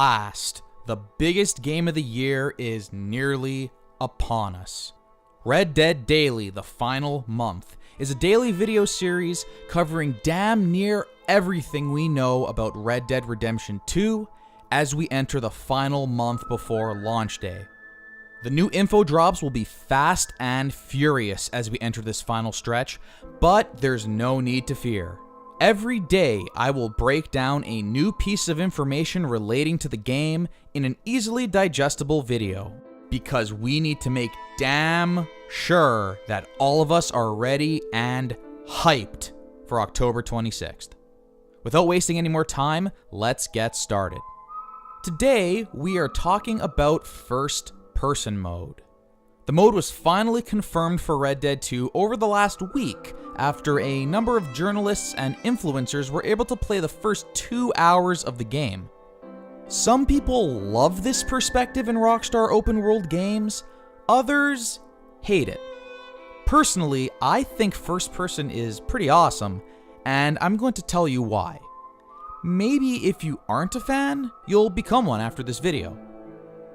last, the biggest game of the year is nearly upon us. Red Dead Daily, the final month, is a daily video series covering damn near everything we know about Red Dead Redemption 2 as we enter the final month before launch day. The new info drops will be fast and furious as we enter this final stretch, but there's no need to fear. Every day, I will break down a new piece of information relating to the game in an easily digestible video, because we need to make damn sure that all of us are ready and hyped for October 26th. Without wasting any more time, let's get started. Today, we are talking about first-person mode. The mode was finally confirmed for Red Dead 2 over the last week, after a number of journalists and influencers were able to play the first 2 hours of the game. Some people love this perspective in Rockstar open world games, others hate it. Personally, I think first person is pretty awesome, and I'm going to tell you why. Maybe if you aren't a fan, you'll become one after this video.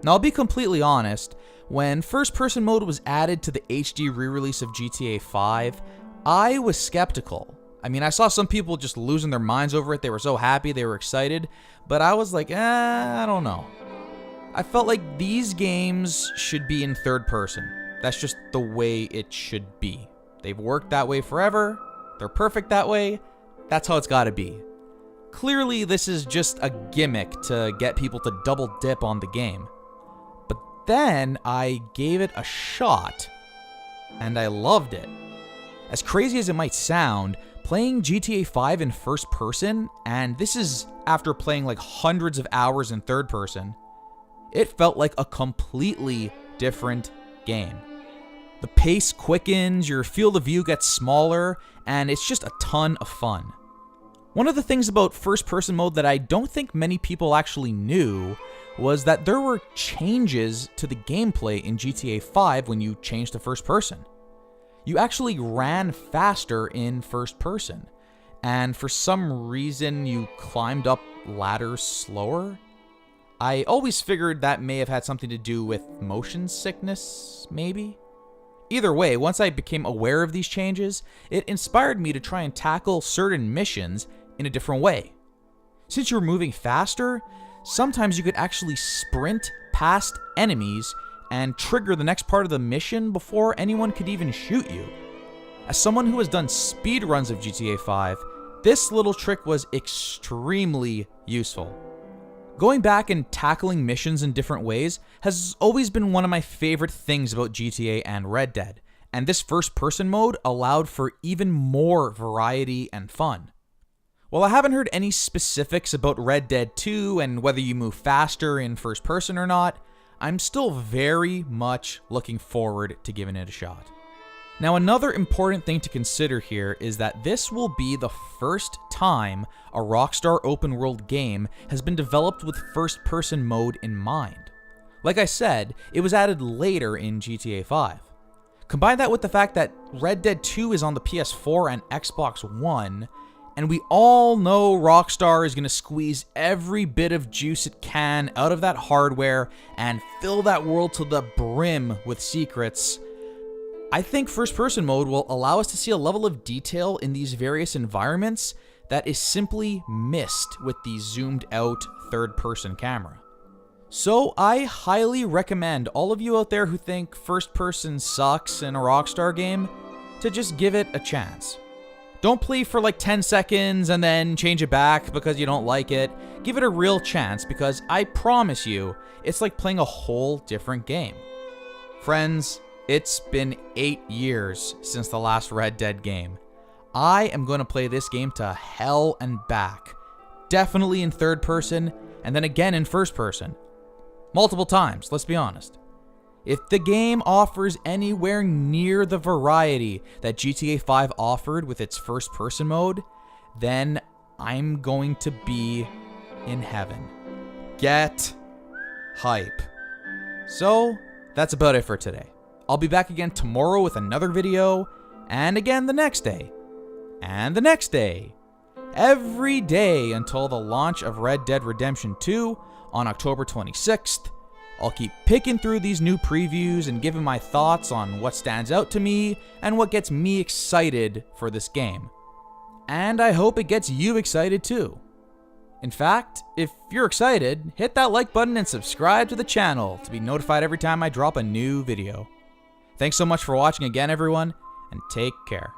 Now, I'll be completely honest, when first person mode was added to the HD re-release of GTA 5, I was skeptical. I mean, I saw some people just losing their minds over it. They were so happy, they were excited, but I was like, I don't know. I felt like these games should be in third person. That's just the way it should be. They've worked that way forever. They're perfect that way. That's how it's gotta be. Clearly, this is just a gimmick to get people to double dip on the game. But then I gave it a shot, and I loved it. As crazy as it might sound, playing GTA 5 in first person, and this is after playing like hundreds of hours in third person, it felt like a completely different game. The pace quickens, your field of view gets smaller, and it's just a ton of fun. One of the things about first person mode that I don't think many people actually knew was that there were changes to the gameplay in GTA 5 when you changed to first person. You actually ran faster in first person, and for some reason you climbed up ladders slower. I always figured that may have had something to do with motion sickness, maybe? Either way, once I became aware of these changes, it inspired me to try and tackle certain missions in a different way. Since you're moving faster, sometimes you could actually sprint past enemies and trigger the next part of the mission before anyone could even shoot you. As someone who has done speedruns of GTA 5, this little trick was extremely useful. Going back and tackling missions in different ways has always been one of my favorite things about GTA and Red Dead, and this first-person mode allowed for even more variety and fun. While I haven't heard any specifics about Red Dead 2 and whether you move faster in first person or not, I'm still very much looking forward to giving it a shot. Now, another important thing to consider here is that this will be the first time a Rockstar open world game has been developed with first person mode in mind. Like I said, it was added later in GTA 5. Combine that with the fact that Red Dead 2 is on the PS4 and Xbox One, and we all know Rockstar is going to squeeze every bit of juice it can out of that hardware and fill that world to the brim with secrets. I think first-person mode will allow us to see a level of detail in these various environments that is simply missed with the zoomed-out third-person camera. So I highly recommend all of you out there who think first-person sucks in a Rockstar game to just give it a chance. Don't play for like 10 seconds and then change it back because you don't like it. Give it a real chance, because I promise you, it's like playing a whole different game. Friends, it's been 8 years since the last Red Dead game. I am going to play this game to hell and back. Definitely in third person, and then again in first person. Multiple times, let's be honest. If the game offers anywhere near the variety that GTA 5 offered with its first-person mode, then I'm going to be in heaven. Get hype. So, that's about it for today. I'll be back again tomorrow with another video, and again the next day, and the next day. Every day until the launch of Red Dead Redemption 2 on October 26th. I'll keep picking through these new previews and giving my thoughts on what stands out to me and what gets me excited for this game. And I hope it gets you excited too. In fact, if you're excited, hit that like button and subscribe to the channel to be notified every time I drop a new video. Thanks so much for watching again, everyone, and take care.